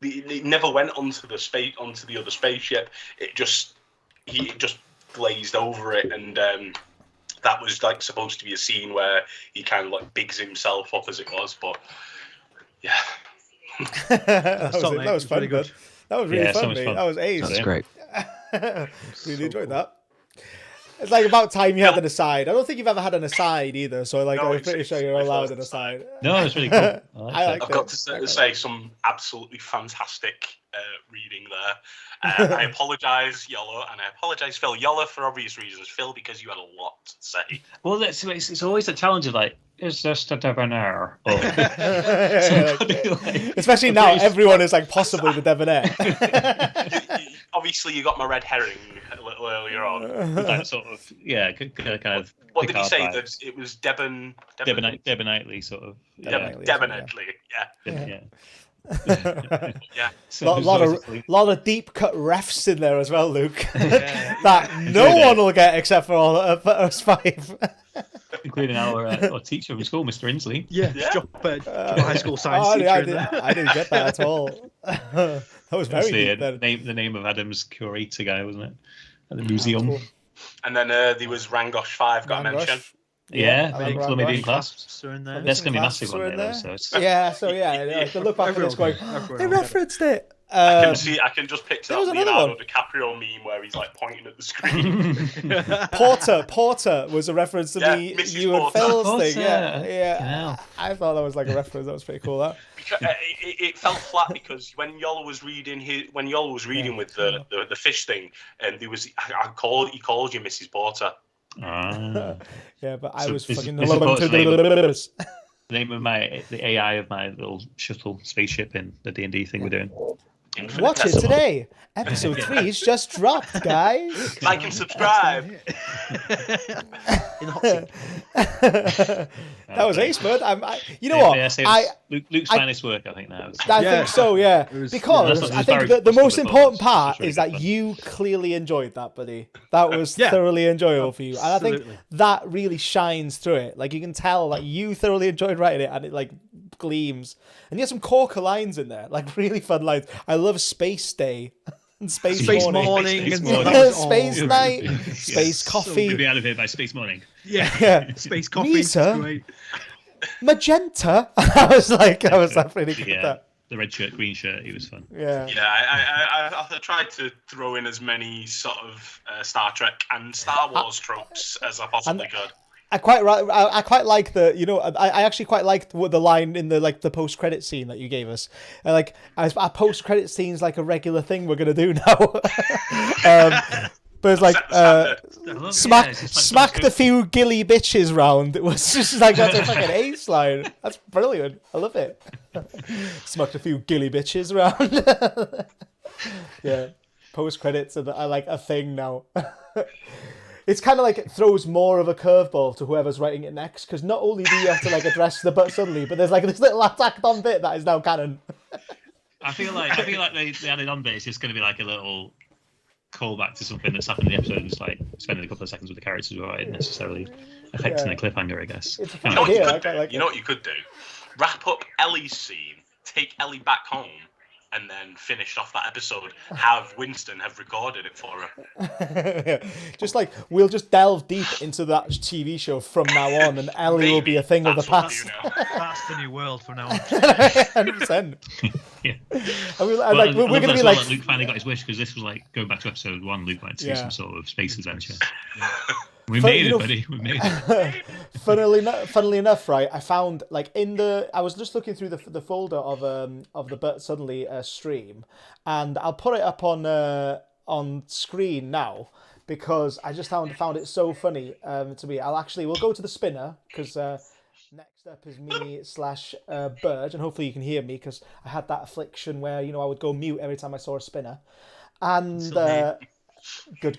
it never went onto the other spaceship. He just glazed over it, and that was like supposed to be a scene where he kind of like bigs himself up as it was, but yeah. that was fun. Good. That was really fun, mate. Fun. That was ace. That's great. Really enjoyed that. It's like about time you had an aside. I don't think you've ever had an aside either, so like I'm pretty sure you're allowed an aside. No, it's really cool. I've got to say some absolutely fantastic reading there. I apologise, Iolo, and I apologise, Phil. Iolo for obvious reasons. Phil, because you had a lot to say. Well, it's always a challenge of like, is this a debonair? Especially now, everyone is like possibly the debonair. Obviously, you got my red herring a little earlier on. That sort of, kind of. What did he say? That it was Debonitely, sort of. Debonitely, yeah. Yeah. So lot of deep cut refs in there as well, Luke. That no one will get except for us five. Including our teacher from school, Mr. Inslee. Yeah. Drop a high school science teacher I in there. I didn't get that at all. That was very deep. The name of Adam's curator guy, wasn't it? At the museum. Cool. And then there was Rangosh 5 got mentioned. Yeah, Chlamydian clasps are in there. That's going to be massive one day, though. So it's... Yeah, so yeah, I can look back at this going, they referenced it. I can just picture there was that another Leonardo one. DiCaprio meme where he's like pointing at the screen. Porter was a reference to the Mrs. you and Porter. Phil's Porter. thing. Yeah. Yeah. I thought that was like a reference. That was pretty cool. That. Because, it fell flat because when Iolo was reading with the fish thing, and there was he called you Mrs. Porter. Yeah, but I So was this- fucking. this is what's the name of the AI of my little shuttle spaceship in the D&D thing we're doing. Watch it today. Episode 3's just dropped, guys. Like and subscribe. In the hot seat. That was ace, bud. You know what? Yeah, so Luke's finest work, I think now. I think so, yeah. Because That's I think very the most possible important bonus. part It's really is that fun. you clearly enjoyed that, buddy. That was Yeah. thoroughly enjoyable for you. And I think Absolutely. that really shines through it. Like, you can tell that you thoroughly enjoyed writing it, and it, like, gleams. And you have some corker lines in there, like, really fun lines. I love Space Day. And Space Morning. Space and morning. that was Space all- Night. Yeah. Space So Coffee. we'll be out of here by Space Morning. Yeah. Space coffee. Rita? Great. Magenta. I was like pretty good at Yeah, that. the red shirt, green shirt, he was fun. Yeah. Yeah, I tried to throw in as many sort of Star Trek and Star Wars tropes as I possibly could. I quite like the, you know, I actually quite liked the line in the post credit scene that you gave us. And like our post credit scene's like a regular thing we're gonna do now. But it's like smacked a few gilly bitches round. It was just like that's a fucking ace line. That's brilliant. I love it. Smacked a few gilly bitches round. Yeah, post credits are like a thing now. It's kind of like it throws more of a curveball to whoever's writing it next, because not only do you have to like address the but suddenly, but there's like this little tacked on bit that is now canon. I feel like the added on bit is just going to be like a little callback to something that's happened in the episode, just like spending a couple of seconds with the characters without it necessarily affecting the cliffhanger, I guess. It's a You fun know what you idea. I could do? quite like You know what you could do? Wrap up Ellie's scene, take Ellie back home, and then finish off that episode. Have Winston have recorded it for her. Yeah. Just like we'll just delve deep into that TV show from now on, and Ellie will be a thing of the That's what past. we do now. That's the new world from now on. 100%. Yeah. We're going to be like, Luke finally got his wish, because this was like going back to episode 1. Luke wanted to do some sort of space adventure. We made it, buddy. We made it. funnily enough, right? I found like I was just looking through the folder of the But Suddenly stream, and I'll put it up on screen now because I just found it so funny to me. We'll go to the spinner because next up is me / Burge, and hopefully you can hear me because I had that affliction where I would go mute every time I saw a spinner, and. Good.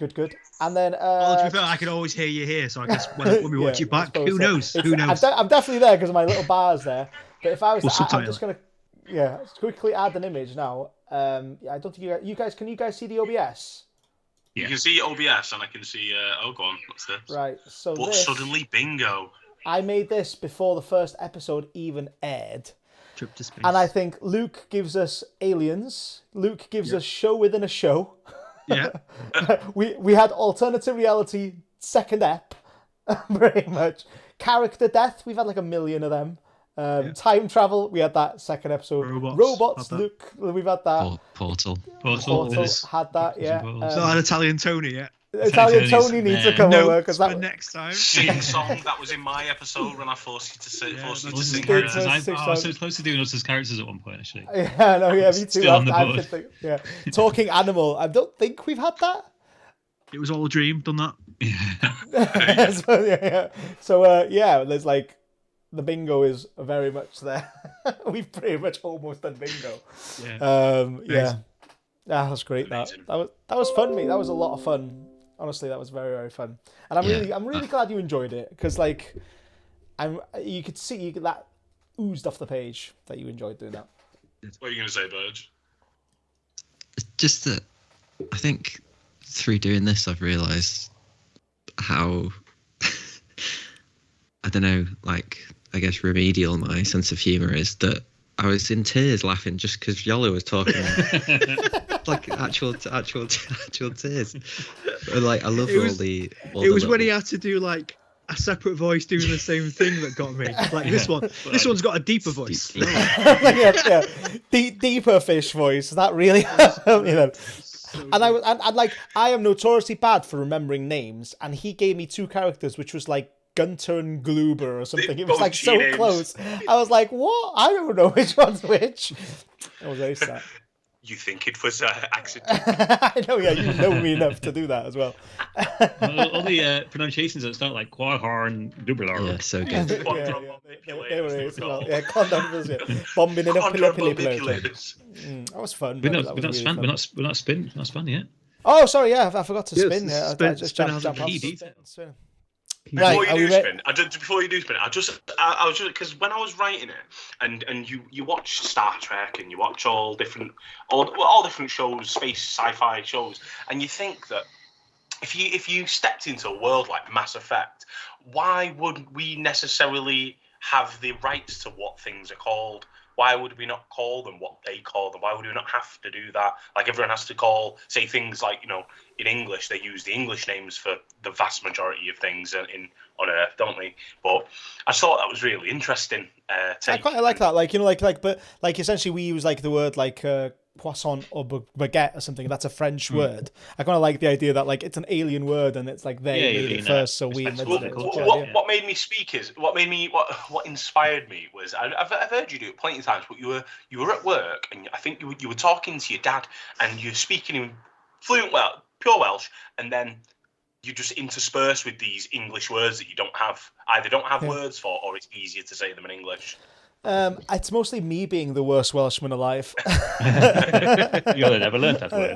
And then, Well, to be fair, I can always hear you here, so I guess when we watch it back, who knows? Who knows? I'm definitely there because of my little bars there. But if I was, I'm just subtitle gonna, quickly add an image now. I don't think you guys can see the OBS? You can see OBS, and I can see. Go on. What's this? Right. So But this, suddenly, bingo. I made this before the first episode even aired. Trip to space. And I think Luke gives us aliens. Luke gives us show within a show. Yeah. we had alternative reality second ep, pretty much. Character death, we've had like a million of them. Time travel, we had that second episode. Robots, Luke, we've had that. Portal. Portal had that, yeah. So that Italian Tony, yeah. Italian Tony needs to come over because for that next time. Sing song that was in my episode when I forced you to sing. I was so close to doing us as characters at one point, actually. Yeah, no, yeah, me too. Still on the board. Yeah, talking animal. I don't think we've had that. It was all a dream. Done that. So there's like the bingo is very much there. We've pretty much almost done bingo. Yeah. That was great. That was fun, mate. That was a lot of fun. Honestly, that was very, very fun. And I'm really glad you enjoyed it because like you could see that oozed off the page that you enjoyed doing that. What are you gonna say, Burge? Just that I think through doing this I've realised how I don't know, like I guess remedial my sense of humour is. That I was in tears laughing just because Iolo was talking like actual tears. Like I love all the. It was when he had to do like a separate voice doing the same thing that got me. Like this one. This one's got a deeper voice. yeah. Deeper fish voice. That really, And I am notoriously bad for remembering names, and he gave me two characters, which was like Gunter and Gluber or something. It was like so names. Close. I was like, what? I don't know which one's which. I was very sad. You think it was accident? I know, yeah, you know me enough to do that as well. All the pronunciations that start like Quahorn, Dublar. Yeah, so good. They were as well. Yeah, condoms, yeah. Bombing in a pillow. That was fun. We're not spin. Not spun yet. Oh, sorry, yeah, I forgot to spin. Yes, I just jumped spin off. Before Right, you do spin, I was just because when I was writing it, and you watch Star Trek and you watch all different shows, space sci-fi shows, and you think that if you stepped into a world like Mass Effect, why would we necessarily have the rights to what things are called? Why would we not call them what they call them? Why would we not have to do that? Like everyone has to say things like, in English, they use the English names for the vast majority of things on Earth, don't they? But I thought that was really interesting. I quite like that. But essentially we use like the word like poisson or baguette or something. That's a French word. I kind of like the idea that like it's an alien word and it's like they made it first, so we invented it. What made me speak is what inspired me was I've heard you do it plenty of times, but you were at work and I think you were talking to your dad and you're speaking in fluent pure Welsh, and then you just intersperse with these English words that you don't have words for, or it's easier to say them in English. It's mostly me being the worst Welshman alive. You'll never learn that word.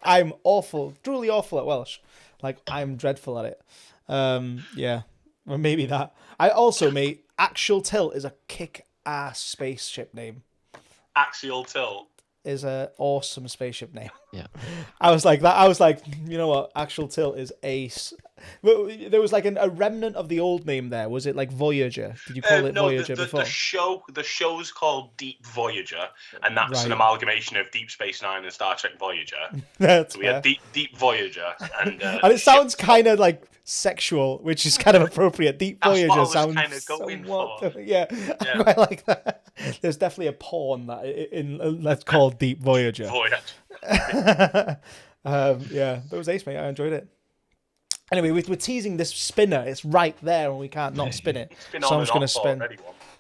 I'm awful, truly awful at Welsh. Like I'm dreadful at it. Yeah, well, maybe that. I also, mate, Axial Tilt is a kick-ass spaceship name. Axial Tilt is an awesome spaceship name. Yeah. I was like, you know what? Axial Tilt is ace. There was like a remnant of the old name there. Was it like Voyager? Did you call it Voyager before? The show's called Deep Voyager, and that's an amalgamation of Deep Space Nine and Star Trek Voyager. That's so we had Deep Voyager, and it sounds kind of like sexual, which is kind of appropriate. Deep Voyager sounds kind of going for. Yeah, I quite like that. There's definitely a porn that's called Deep Voyager. Yeah, that was ace, mate. I enjoyed it. Anyway, we're teasing this spinner. It's right there, and we can't not spin it. So I'm just going to spin.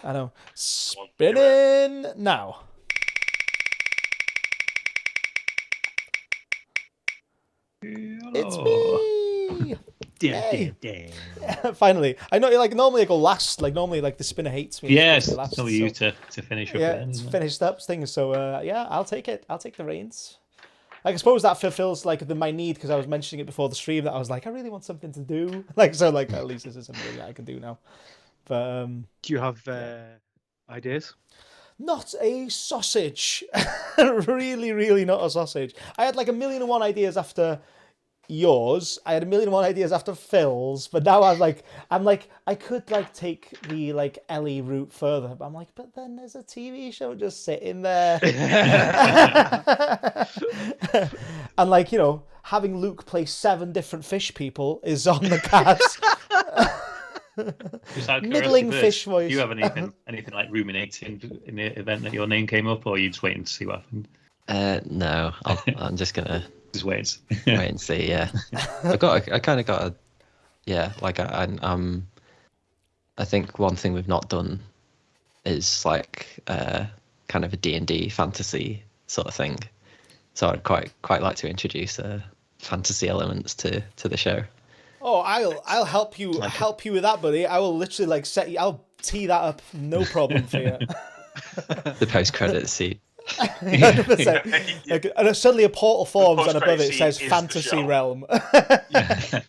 I know. Spinning now. It's me. Finally, I know. Like normally, I go last. Like normally, like the spinner hates me. Yes, it's only you to finish up. Yeah, it's finished up things. So I'll take it. I'll take the reins. Like, I suppose that fulfills like my need, because I was mentioning it before the stream that I was like, I really want something to do. Like, so like at least this is something that I can do now. But do you have ideas? Not a sausage. Really, really not a sausage. I had like 1,000,001 ideas after yours. I had 1,000,001 ideas after Phil's, but now I'm like I could like take the like Ellie route further, but I'm like, but then there's a TV show just sitting there. And like, having Luke play 7 different fish people is on the cards. Middling fish voice. Do you have anything like ruminating in the event that your name came up, or are you just waiting to see what happened? No, I'm just gonna just wait and see. Yeah, I think one thing we've not done is like kind of a D&D fantasy sort of thing. So I'd quite like to introduce fantasy elements to the show. Oh, I'll help you with that, buddy. I will literally like I'll tee that up, no problem for you. The post-credit scene. 100%. And suddenly a portal forms, and above it says Fantasy Realm. A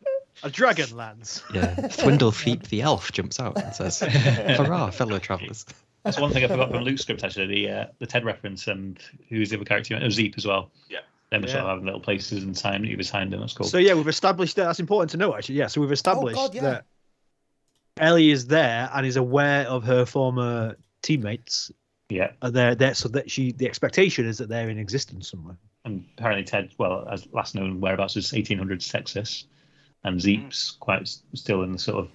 dragon lands. Yeah, Thwindlefeet the elf jumps out and says, "Hurrah, fellow travellers!" That's one thing I forgot from Luke's script, actually. The Ted reference, and who's the other character? Zeep as well. Yeah. Them sort of having little places and time that he was behind, and that's cool. So yeah, we've established that's important to know, actually. Yeah, so we've established that Ellie is there and is aware of her former teammates. Yeah, there, so that the expectation is that they're in existence somewhere. And apparently Ted, well, as last known whereabouts was 1800s Texas. and Zeep's quite still in the sort of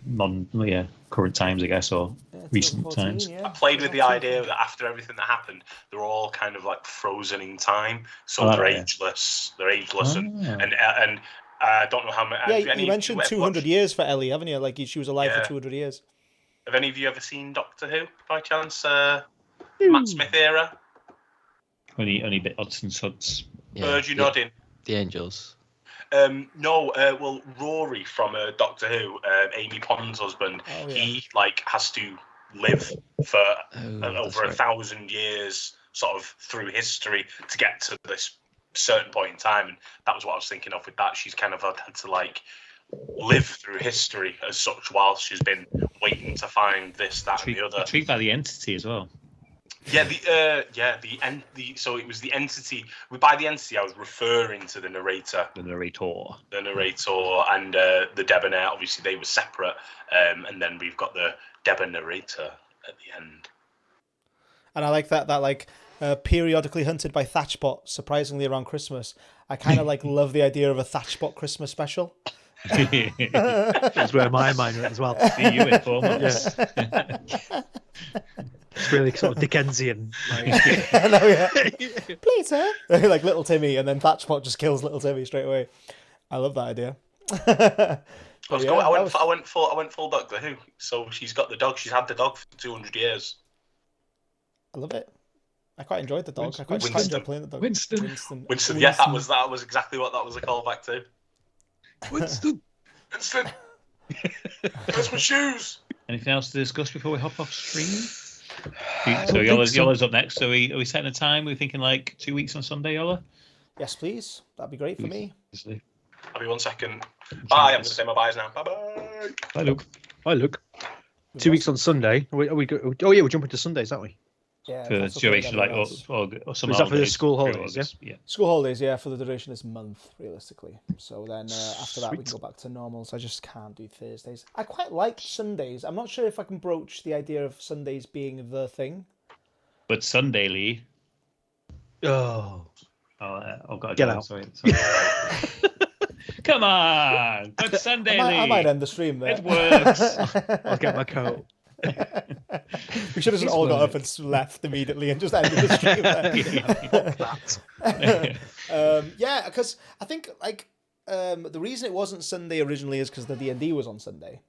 current times, I guess, or recent times. I played with the idea that after everything that happened, they're all kind of like frozen in time, so they're ageless. They're ageless, and I don't know how many. Yeah, you mentioned 200 years for Ellie, haven't you? Like she was alive for 200 years. Have any of you ever seen Doctor Who by chance? Matt Smith era. Only bit odds and sods. Bird, you nodding? The Angels. No, well, Rory from Doctor Who, Amy Pond's husband, he has to live for over 1,000 years, sort of through history, to get to this certain point in time, and that was what I was thinking of with that. She's kind of had to live through history as such while she's been waiting to find this, that, and the other. Intrigued by the entity as well. Yeah, so it was the entity. By the entity, I was referring to the narrator. The narrator, and the debonair. Obviously, they were separate. And then we've got the debonair narrator at the end. And I like that periodically hunted by Thatchbot, surprisingly around Christmas. I kind of love the idea of a Thatchbot Christmas special. That's where my mind went as well. See you in 4 months. Yeah. It's really sort of Dickensian. Please, sir. Like little Timmy, and then Thatchbot just kills little Timmy straight away. I love that idea. I went full Doctor Who. So she's got the dog. She's had the dog for 200 years. I love it. I quite enjoyed the dog. I quite enjoyed playing the dog. Winston. Yeah, that was exactly what that was a callback to. Winston. Where's my shoes? Anything else to discuss before we hop off stream? So Yola's up next. So are we setting a time? We're thinking 2 weeks on Sunday, Yola? Yes, please. That'd be great for me. I'll be 1 second. Bye. I'm going to say my byes now. Bye-bye. Bye, Luke. 2 weeks on Sunday. Are we go? Oh, yeah, we're jumping to Sundays, aren't we? Yeah. For the duration, or some. Is that for the school holidays? Yeah. School holidays, yeah, for the duration of this month, realistically. So then after that, we can go back to normal. So I just can't do Thursdays. I quite like Sundays. I'm not sure if I can broach the idea of Sundays being the thing. But Sunday, Lee. I've got to get out. Sorry. Come on, but Sunday, Lee. I might end the stream there. It works. I'll get my coat. We should have just all got up and left immediately and just ended the stream there. Yeah, because I think the reason it wasn't Sunday originally is because the D&D was on Sunday,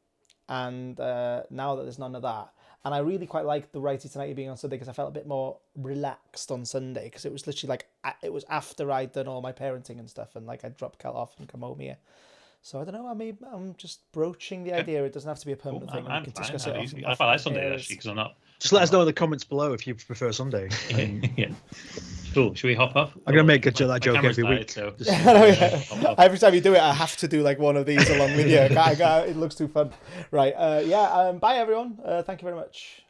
and now that there's none of that, and I really quite liked the Righty Tonighty being on Sunday because I felt a bit more relaxed on Sunday because it was literally it was after I'd done all my parenting and stuff, and I'd drop Kel off and come home here. So I don't know. I'm just broaching the idea. It doesn't have to be a permanent thing. We can discuss it. I quite like Sunday actually because I'm not. Just let us know in the comments below if you prefer Sunday. Yeah. Cool. Should we hop off? I'm gonna make that joke every week. So every time you do it, I have to do one of these along with you. It looks too fun. Right. Bye everyone. Thank you very much.